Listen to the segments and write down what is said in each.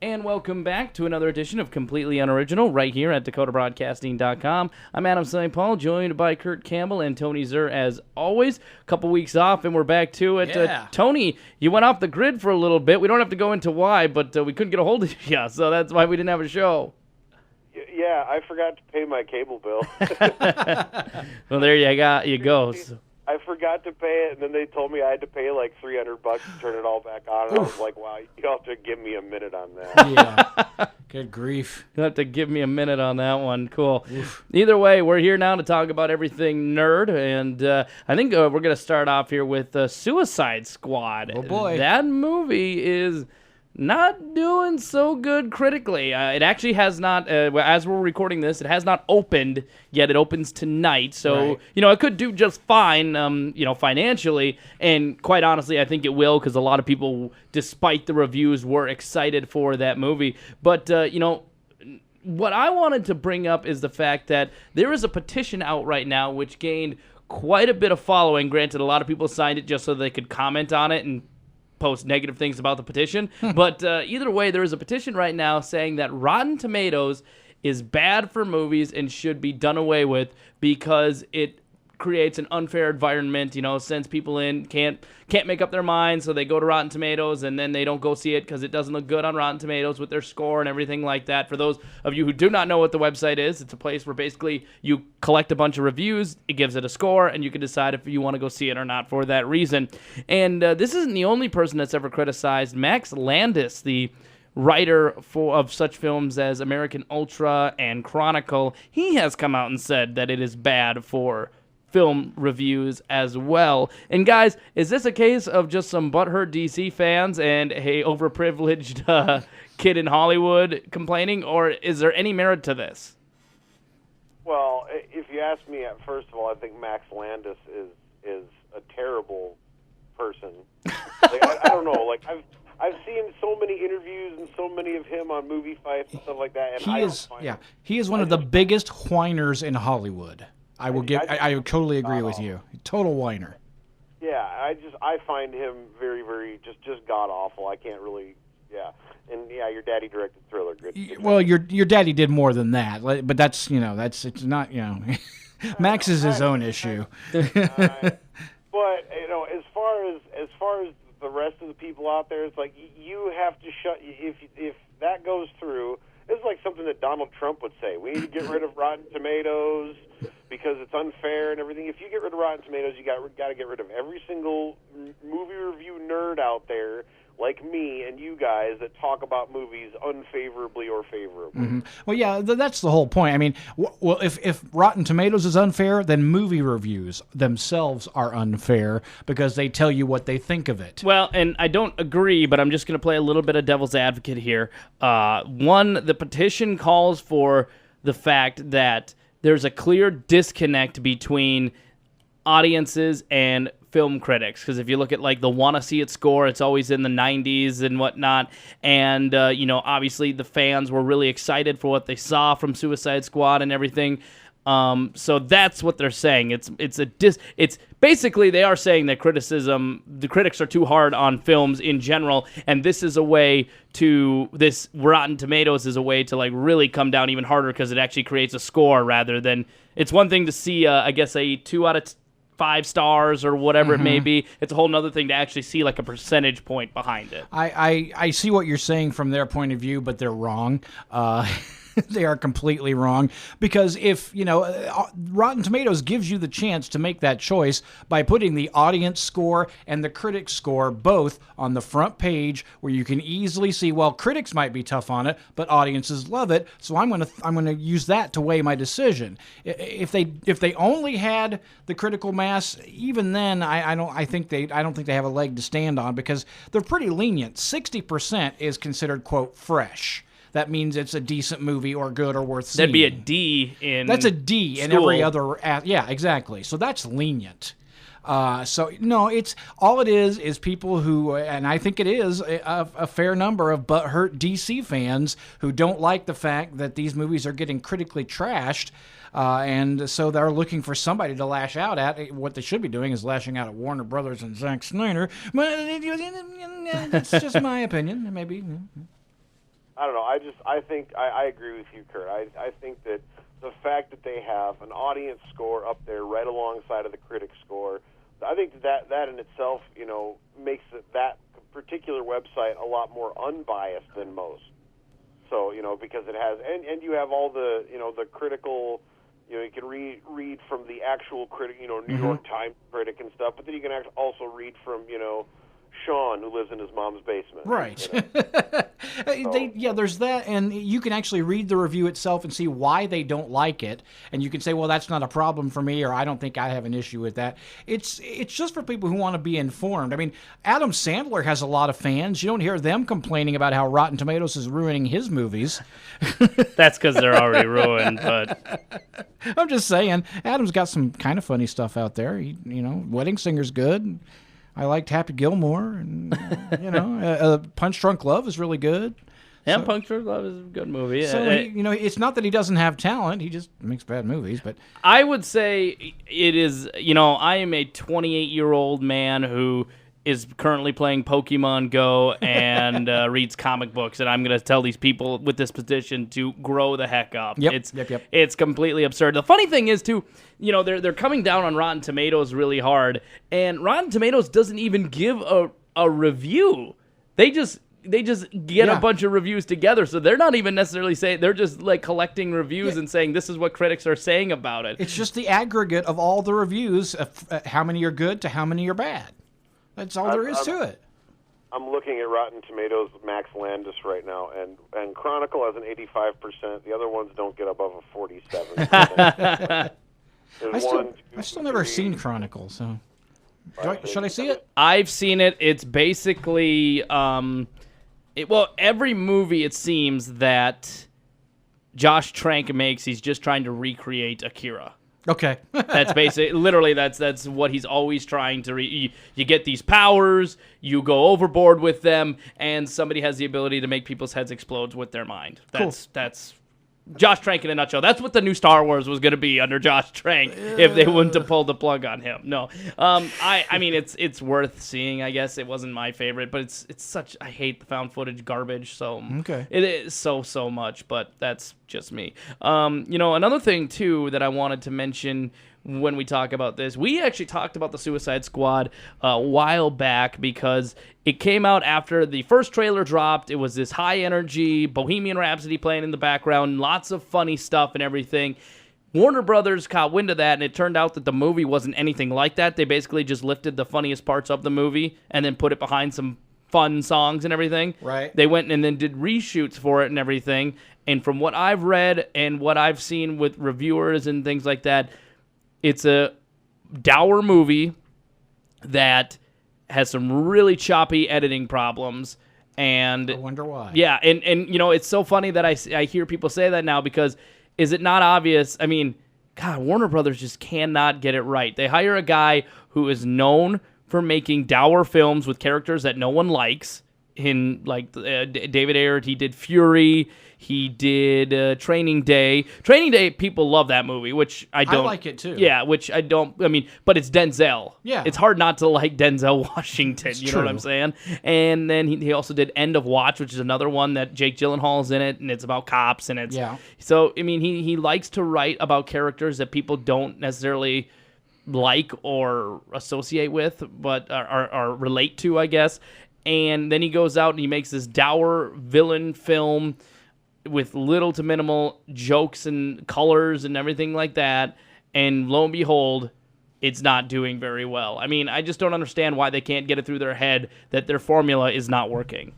And welcome back to another edition of Completely Unoriginal right here at DakotaBroadcasting.com. I'm Adam St. Paul, joined by Kurt Campbell and Tony Zer as always. A couple weeks off, and we're back to it. Yeah. Tony, you went off the grid for a little bit. We don't have to go into why, but we couldn't get a hold of you, so that's why we didn't have a show. Yeah, I forgot to pay my cable bill. Well, there you go. So. I forgot to pay it, and then they told me I had to pay like $300 to turn it all back on. And I was like, wow, you'll have to give me a minute on that. Yeah. Good grief. You'll have to give me a minute on that one. Cool. Either way, we're here now to talk about everything nerd, and I think we're going to start off here with Suicide Squad. Oh, boy. That movie is not doing so good critically. It actually has not, as we're recording this, it has not opened yet. It opens tonight. So, Right. it could do just fine, financially. And quite honestly, I think it will because a lot of people, despite the reviews, were excited for that movie. But, what I wanted to bring up is the fact that there is a petition out right now which gained quite a bit of following. Granted, a lot of people signed it just so they could comment on it and post negative things about the petition. But either way, there is a petition right now saying that Rotten Tomatoes is bad for movies and should be done away with because it creates an unfair environment, sends people in, can't make up their minds, so they go to Rotten Tomatoes, and then they don't go see it because it doesn't look good on Rotten Tomatoes with their score and everything like that. For those of you who do not know what the website is, it's a place where basically you collect a bunch of reviews, it gives it a score, and you can decide if you want to go see it or not for that reason. And this isn't the only person that's ever criticized. Max Landis, the writer of such films as American Ultra and Chronicle, he has come out and said that it is bad for film reviews as well. And guys, is this a case of just some butthurt DC fans and a overprivileged kid in Hollywood complaining, or is there any merit to this? Well, if you ask me, first of all, I think Max Landis is a terrible person. I don't know. Like I've seen so many interviews and so many of him on movie fights and stuff like that. And he is one of the biggest whiners in Hollywood. I totally agree with you. Total whiner. Yeah, I find him very, very just god awful. I can't really, and your daddy directed Thriller. Good well, your daddy did more than that, but that's it's not Max is his own issue. But as far as the rest of the people out there, it's like you have to shut if that goes through. It's like something that Donald Trump would say. We need to get rid of Rotten Tomatoes because it's unfair and everything. If you get rid of Rotten Tomatoes, you got to get rid of every single movie review nerd out there, like me and you guys, that talk about movies unfavorably or favorably. Mm-hmm. Well, yeah, that's the whole point. I mean, well, if Rotten Tomatoes is unfair, then movie reviews themselves are unfair because they tell you what they think of it. Well, and I don't agree, but I'm just going to play a little bit of devil's advocate here. One, the petition calls for the fact that there's a clear disconnect between audiences and film critics, because if you look at like the wanna see it score, it's always in the 90s and whatnot, and obviously the fans were really excited for what they saw from Suicide Squad and everything. So that's what they're saying. It's basically they are saying that the critics are too hard on films in general, and this Rotten Tomatoes is a way to like really come down even harder because it actually creates a score rather than, it's one thing to see I guess a 2 out of 5 stars or whatever it may be. It's a whole nother thing to actually see like a percentage point behind it. I see what you're saying from their point of view, but they're wrong. They are completely wrong because if, Rotten Tomatoes gives you the chance to make that choice by putting the audience score and the critic score both on the front page where you can easily see, well, critics might be tough on it, but audiences love it, so I'm going to use that to weigh my decision. If they only had the critical mass, even then I don't think they have a leg to stand on because they're pretty lenient. 60% is considered, quote, fresh. That means it's a decent movie or good or worth seeing. That'd be a D in That's a D in every other... Yeah, exactly. So that's lenient. So, no, it's all it is people who, and I think it is a fair number of butthurt DC fans who don't like the fact that these movies are getting critically trashed. And so they're looking for somebody to lash out at. What they should be doing is lashing out at Warner Brothers and Zack Snyder. But it's just my opinion, maybe. I don't know. I think I agree with you, Kurt. I think that the fact that they have an audience score up there right alongside of the critic score, I think that in itself, makes that particular website a lot more unbiased than most. So, because it has, and you have all the, the critical, you can read from the actual critic, New York Times critic and stuff, but then you can also read from, Sean, who lives in his mom's basement. Right. So, there's that, and you can actually read the review itself and see why they don't like it, and you can say, well, that's not a problem for me, or I don't think I have an issue with that. It's just for people who want to be informed. I mean, Adam Sandler has a lot of fans. You don't hear them complaining about how Rotten Tomatoes is ruining his movies. That's because they're already ruined, but I'm just saying, Adam's got some kind of funny stuff out there. Wedding Singer's good. I liked Happy Gilmore, and Punch Drunk Love is really good. yeah, Punch Drunk Love is a good movie. So it's not that he doesn't have talent; he just makes bad movies. But I would say it is. I am a 28-year-old man who is currently playing Pokemon Go and reads comic books, and I'm going to tell these people with this position to grow the heck up. Yep. It's completely absurd. The funny thing is, too, they're coming down on Rotten Tomatoes really hard, and Rotten Tomatoes doesn't even give a review. They just get a bunch of reviews together, so they're not even necessarily saying, they're just like collecting reviews and saying this is what critics are saying about it. it's just the aggregate of all the reviews, how many are good to how many are bad. That's all there is to it. I'm looking at Rotten Tomatoes Max Landis right now, and Chronicle has an 85%. The other ones don't get above a 47%. I still never seen Chronicle, so should I see it? I've seen it. It's basically, every movie it seems that Josh Trank makes, he's just trying to recreate Akira. Okay. That's literally that's what he's always trying to you get these powers, you go overboard with them, and somebody has the ability to make people's heads explode with their mind. That's Josh Trank in a nutshell. That's what the new Star Wars was going to be under Josh Trank if they wouldn't have pulled the plug on him. No, I mean it's worth seeing. I guess it wasn't my favorite, but it's such. I hate the found footage garbage. So Okay. it is so much, but that's just me. Another thing too that I wanted to mention when we talk about this, we actually talked about the Suicide Squad a while back because it came out after the first trailer dropped. It was this high energy Bohemian Rhapsody playing in the background, lots of funny stuff and everything. Warner Brothers caught wind of that, and it turned out that the movie wasn't anything like that. They basically just lifted the funniest parts of the movie and then put it behind some fun songs and everything. Right. They went and then did reshoots for it and everything. And from what I've read and what I've seen with reviewers and things like that, it's a dour movie that has some really choppy editing problems. And I wonder why. Yeah, and it's so funny that I hear people say that now because is it not obvious? I mean, God, Warner Brothers just cannot get it right. They hire a guy who is known for making dour films with characters that no one likes. In David Ayer, he did Fury. He did Training Day. Training Day, people love that movie, which I don't. I like it too. Yeah, which I don't. I mean, but it's Denzel. Yeah. It's hard not to like Denzel Washington. You know what I'm saying? And then he also did End of Watch, which is another one that Jake Gyllenhaal's in it, and it's about cops, and it's So I mean, he likes to write about characters that people don't necessarily like or associate with, but are relate to, I guess. And then he goes out and he makes this dour villain film with little to minimal jokes and colors and everything like that. And lo and behold, it's not doing very well. I mean, I just don't understand why they can't get it through their head that their formula is not working.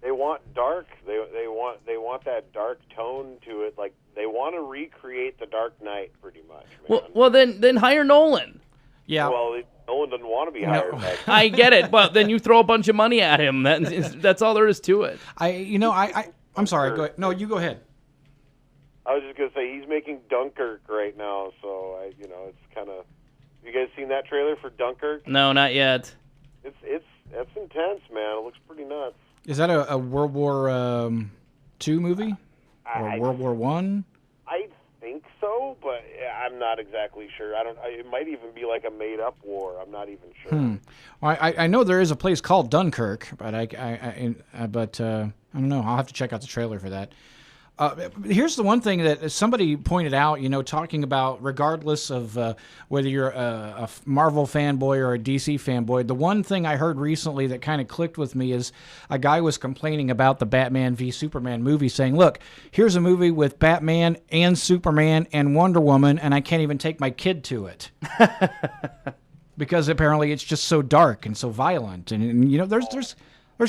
They want dark. They want that dark tone to it. Like they want to recreate the Dark Knight, pretty much. Man. Well, then hire Nolan. Yeah. Well, Nolan doesn't want to be hired. Back. I get it, but then you throw a bunch of money at him. That's all there is to it. I'm sorry. Go ahead. No, you go ahead. I was just gonna say he's making Dunkirk right now, so it's kind of. You guys seen that trailer for Dunkirk? No, not yet. That's intense, man. It looks pretty nuts. Is that a World War II movie or World War I? I think so, but I'm not exactly sure. It might even be like a made-up war. I'm not even sure. Well, I know there is a place called Dunkirk, but I don't know. I'll have to check out the trailer for that. Here's the one thing that somebody pointed out, talking about regardless of whether you're a Marvel fanboy or a DC fanboy, the one thing I heard recently that kind of clicked with me is a guy was complaining about the Batman v Superman movie, saying, look, here's a movie with Batman and Superman and Wonder Woman, and I can't even take my kid to it. Because apparently it's just so dark and so violent. And there's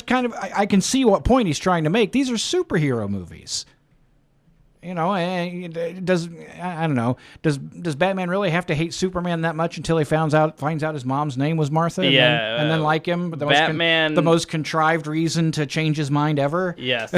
kind of, I can see what point he's trying to make. These are superhero movies. I don't know. Does Batman really have to hate Superman that much until he finds out his mom's name was Martha? And then like him? The most contrived reason to change his mind ever? Yes.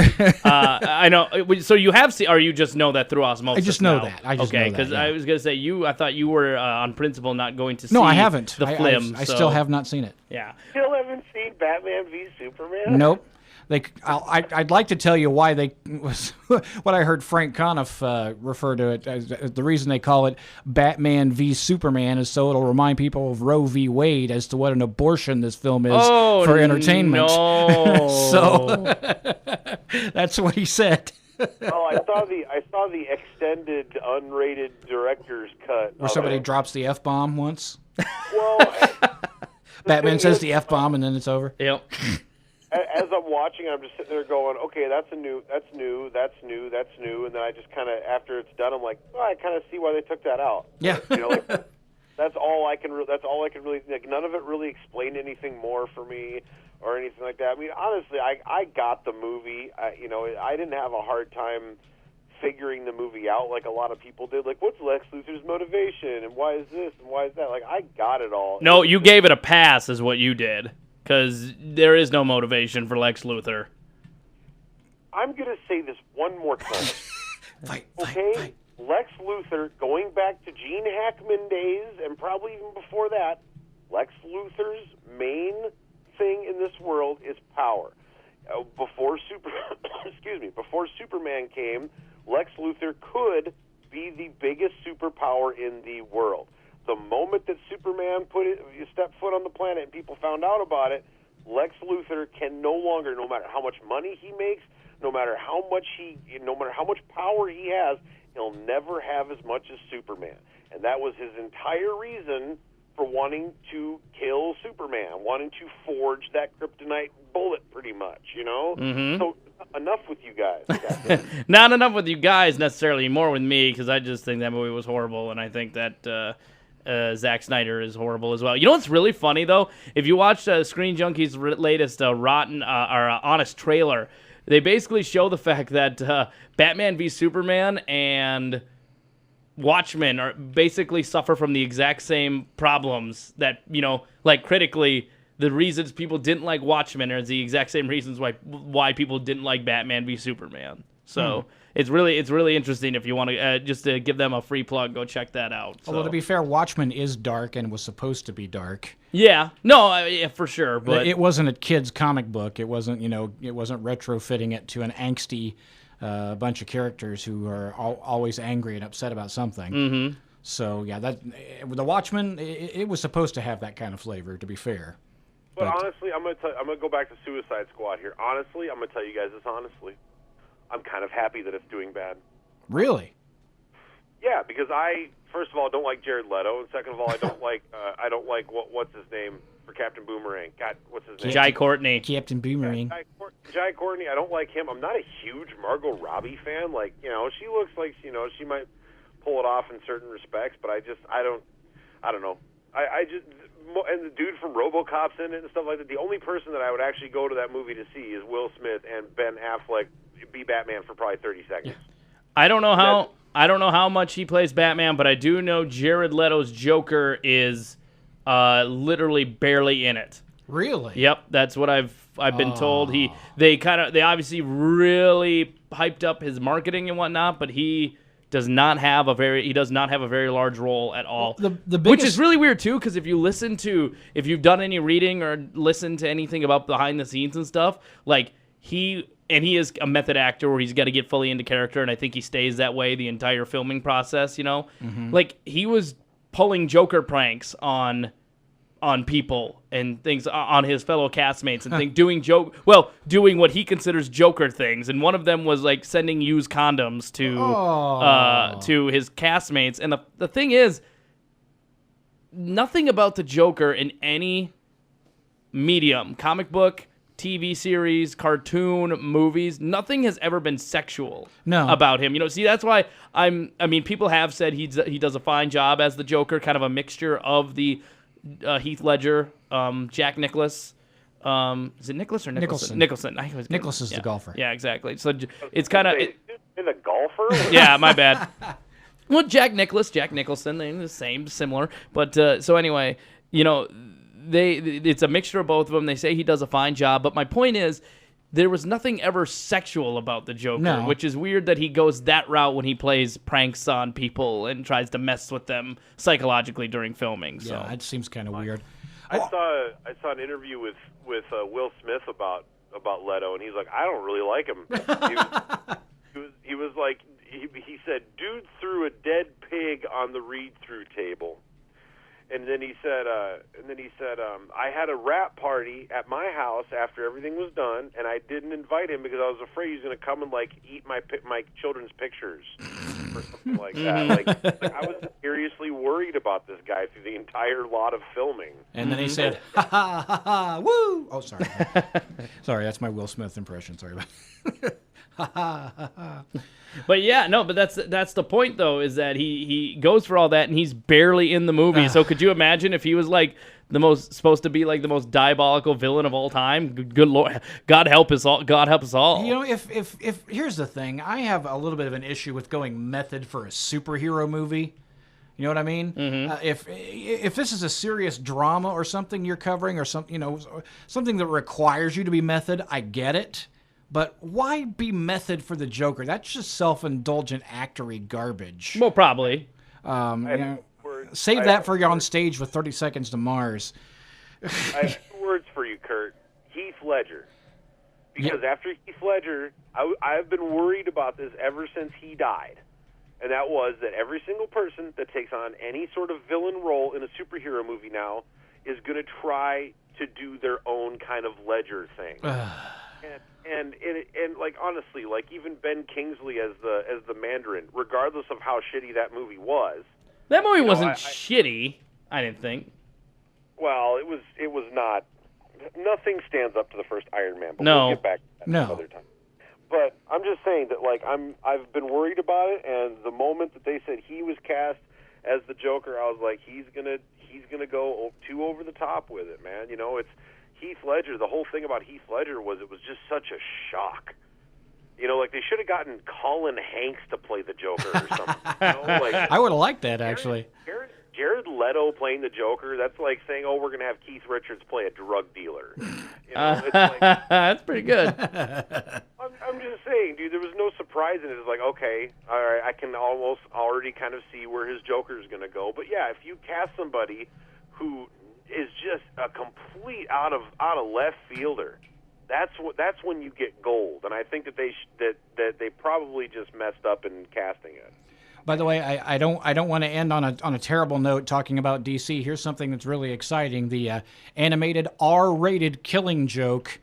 I know. So you have seen, or you just know that through osmosis? I just know that. Okay, because I was going to say, I thought you were on principle not going to see No, I haven't. The film. I still have not seen it. Yeah. Still haven't seen Batman v Superman? Nope. I'd like to tell you why what I heard Frank Conniff refer to it as the reason they call it Batman v Superman is so it'll remind people of Roe v Wade as to what an abortion this film is for entertainment. No. So that's what he said. Oh, I saw the extended unrated director's cut. Where somebody drops the F-bomb once. Well, Batman says the F-bomb and then it's over. Yep. As I'm watching, I'm just sitting there going, okay, that's new, and then I just kind of, after it's done, I'm like, oh, I kind of see why they took that out. Yeah. That's all I can really, like, none of it really explained anything more for me or anything like that. I mean, honestly, I got the movie. I didn't have a hard time figuring the movie out like a lot of people did. Like, what's Lex Luthor's motivation, and why is this, and why is that? Like, I got it all. No, you gave it a pass is what you did. Because there is no motivation for Lex Luthor. I'm going to say this one more time. Fight. Lex Luthor, going back to Gene Hackman days, and probably even before that, Lex Luthor's main thing in this world is power. Before Superman came, Lex Luthor could be the biggest superpower in the world. The moment that Superman stepped foot on the planet and people found out about it, Lex Luthor can no longer, no matter how much money he makes, no matter how much power he has, he'll never have as much as Superman. And that was his entire reason for wanting to kill Superman, wanting to forge that kryptonite bullet, pretty much, Mm-hmm. So enough with you guys. Not enough with you guys necessarily, more with me, because I just think that movie was horrible, and I think that Zack Snyder is horrible as well. You know what's really funny, though? If you watch Screen Junkie's latest Honest trailer, they basically show the fact that Batman v Superman and Watchmen are basically suffer from the exact same problems that, like critically, the reasons people didn't like Watchmen are the exact same reasons why people didn't like Batman v Superman. So it's really interesting. If you want to just to give them a free plug, go check that out. So. Although to be fair, Watchmen is dark and was supposed to be dark. Yeah, no, yeah, for sure. But it wasn't a kid's comic book. It wasn't retrofitting it to an angsty bunch of characters who are always angry and upset about something. Mm-hmm. So yeah, the Watchmen, it was supposed to have that kind of flavor. To be fair. But honestly, I'm gonna go back to Suicide Squad here. Honestly, I'm gonna tell you guys this honestly. I'm kind of happy that it's doing bad. Really? Yeah, because I, first of all, don't like Jared Leto, and second of all, I don't like what's his name for Captain Boomerang. God, what's his name? Jai Courtney. Captain Boomerang. Jai Courtney. I don't like him. I'm not a huge Margot Robbie fan. Like, she looks like she might pull it off in certain respects, but I don't know. And the dude from RoboCop's in it and stuff like that. The only person that I would actually go to that movie to see is Will Smith and Ben Affleck be Batman for probably 30 seconds. I don't know how much he plays Batman, but I do know Jared Leto's Joker is literally barely in it. Really? Yep, that's what I've been told. They obviously really hyped up his marketing and whatnot, but he does not have a very large role at all. Which is really weird too, because if you've done any reading or listened to anything about behind the scenes and stuff, like he and he is a method actor where he's got to get fully into character, and I think he stays that way the entire filming process. Like he was pulling Joker pranks on people and things on his fellow castmates and doing what he considers Joker things, and one of them was like sending used condoms to his castmates. And the thing is, nothing about the Joker in any medium, comic book, TV series, cartoon, movies, nothing has ever been sexual about him. See, that's why people have said he does a fine job as the Joker, kind of a mixture of the Heath Ledger, Jack Nicklaus. Is it Nicholas or Nicholson? Nicholson. Nicholas is the golfer. Yeah, exactly. So it's kind of... In the golfer? Yeah, my bad. Well, Jack Nicholson, they're the same, similar. But so anyway, it's a mixture of both of them. They say he does a fine job. But my point is, there was nothing ever sexual about the Joker, which is weird that he goes that route when he plays pranks on people and tries to mess with them psychologically during filming. So yeah, it seems kind of weird. I saw an interview with Will Smith about Leto, and he's like, I don't really like him. He was like, he said, dude threw a dead pig on the read-through table. And then he said, I had a wrap party at my house after everything was done, and I didn't invite him because I was afraid he was going to come and like eat my children's pictures or something like that. Like I was seriously worried about this guy through the entire lot of filming. And then he said, "Ha ha ha ha, woo!" Oh, sorry, sorry, that's my Will Smith impression. Sorry about. Ha ha ha ha. But yeah, no, but that's the point though, is that he goes for all that and he's barely in the movie. So could you imagine if he was like supposed to be like the most diabolical villain of all time? Good Lord, God help us all. God help us all. If here's the thing, I have a little bit of an issue with going method for a superhero movie. You know what I mean? Mm-hmm. If this is a serious drama or something you're covering, or something that requires you to be method, I get it. But why be method for the Joker? That's just self-indulgent actory garbage. Well, probably. Save that for you on stage with 30 Seconds to Mars. I have 2 words for you, Kurt. Heath Ledger. Because after Heath Ledger, I've been worried about this ever since he died. And that was that every single person that takes on any sort of villain role in a superhero movie now is going to try to do their own kind of Ledger thing. And like honestly, like even Ben Kingsley as the Mandarin, regardless of how shitty that movie was. That movie wasn't shitty, I didn't think. Well, it was not. Nothing stands up to the first Iron Man, but we'll get back to that another time. But I'm just saying that like I've been worried about it, and the moment that they said he was cast as the Joker, I was like, he's gonna go too over the top with it, man. It's Heath Ledger. The whole thing about Heath Ledger was it was just such a shock. Like they should have gotten Colin Hanks to play the Joker or something. I would have liked that actually. Jared Leto playing the Joker, that's like saying, oh, we're going to have Keith Richards play a drug dealer. It's like, that's pretty good. I'm just saying, dude, there was no surprise in it. It's like, okay, all right, I can almost already kind of see where his Joker is going to go. But yeah, if you cast somebody who is just a complete out of left fielder, that's when you get gold. And I think that they probably just messed up in casting it. By the way, I don't want to end on a terrible note talking about DC. Here's something that's really exciting: the animated R-rated Killing Joke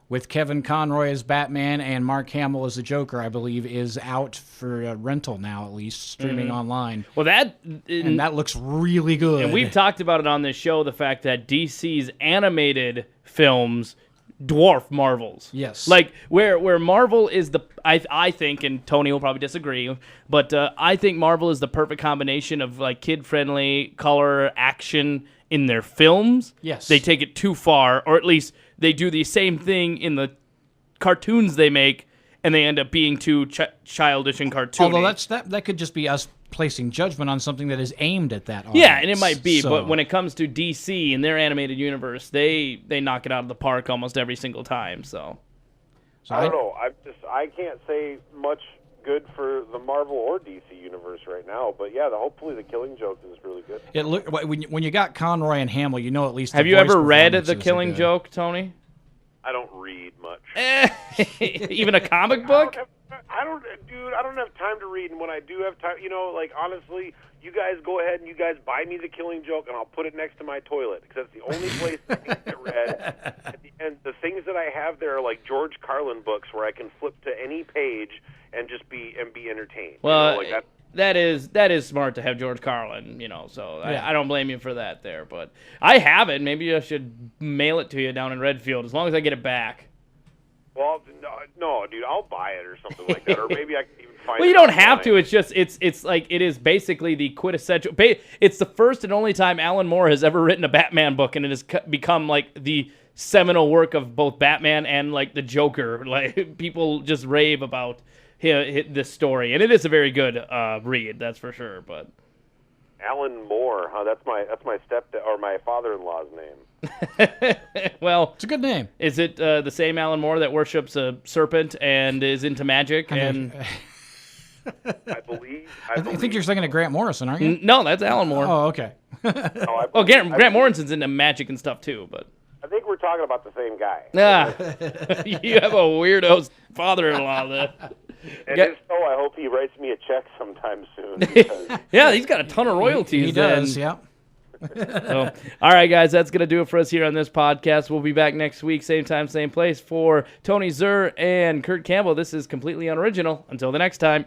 with Kevin Conroy as Batman and Mark Hamill as the Joker, I believe, is out for rental now, at least streaming online. Well, that looks really good. And we've talked about it on this show, the fact that DC's animated films dwarf Marvel's. Yes. Like where Marvel is I think, and Tony will probably disagree, but I think Marvel is the perfect combination of like kid-friendly color action in their films. Yes. They take it too far, or at least they do the same thing in the cartoons they make, and they end up being too childish and cartoony. Although that could just be us placing judgment on something that is aimed at that audience. Yeah, and it might be, but when it comes to DC and their animated universe, they knock it out of the park almost every single time. So I don't know. I can't say much good for the Marvel or DC universe right now, but yeah, hopefully the Killing Joke is really good. When you got Conroy and Hamill, at least. Have you ever read The Killing Joke, Tony? I don't read much. Even a comic book? I don't have time to read, and when I do have time, honestly, you guys go ahead and you guys buy me The Killing Joke, and I'll put it next to my toilet, because that's the only place I can get read. And the things that I have there are like George Carlin books, where I can flip to any page and just be entertained. Well, that is smart to have George Carlin, so Yeah. I don't blame you for that there. But I have it. Maybe I should mail it to you down in Redfield, as long as I get it back. Well, no, dude, I'll buy it or something like that, or maybe I can even find. Well, you don't have to. It's just it's like it is basically the quintessential. It's the first and only time Alan Moore has ever written a Batman book, and it has become like the seminal work of both Batman and like the Joker. Like people just rave about this story, and it is a very good read, that's for sure. But Alan Moore, huh? That's my my father-in-law's name. well, It's a good name. is it the same Alan Moore that worships a serpent and is into magic? And I believe. I think you're thinking of Grant Morrison, aren't you? no, that's Alan Moore. Oh, okay. Oh, Grant Morrison's into magic and stuff too, but I think we're talking about the same guy. you have a weirdo father-in-law there. And if so, I hope he writes me a check sometime soon. Because Yeah, he's got a ton of royalties. He does, then. yeah. So, all right, guys, that's going to do it for us here on this podcast. We'll be back next week, same time, same place. For Tony Zur and Kurt Campbell, this is Completely Unoriginal. Until the next time.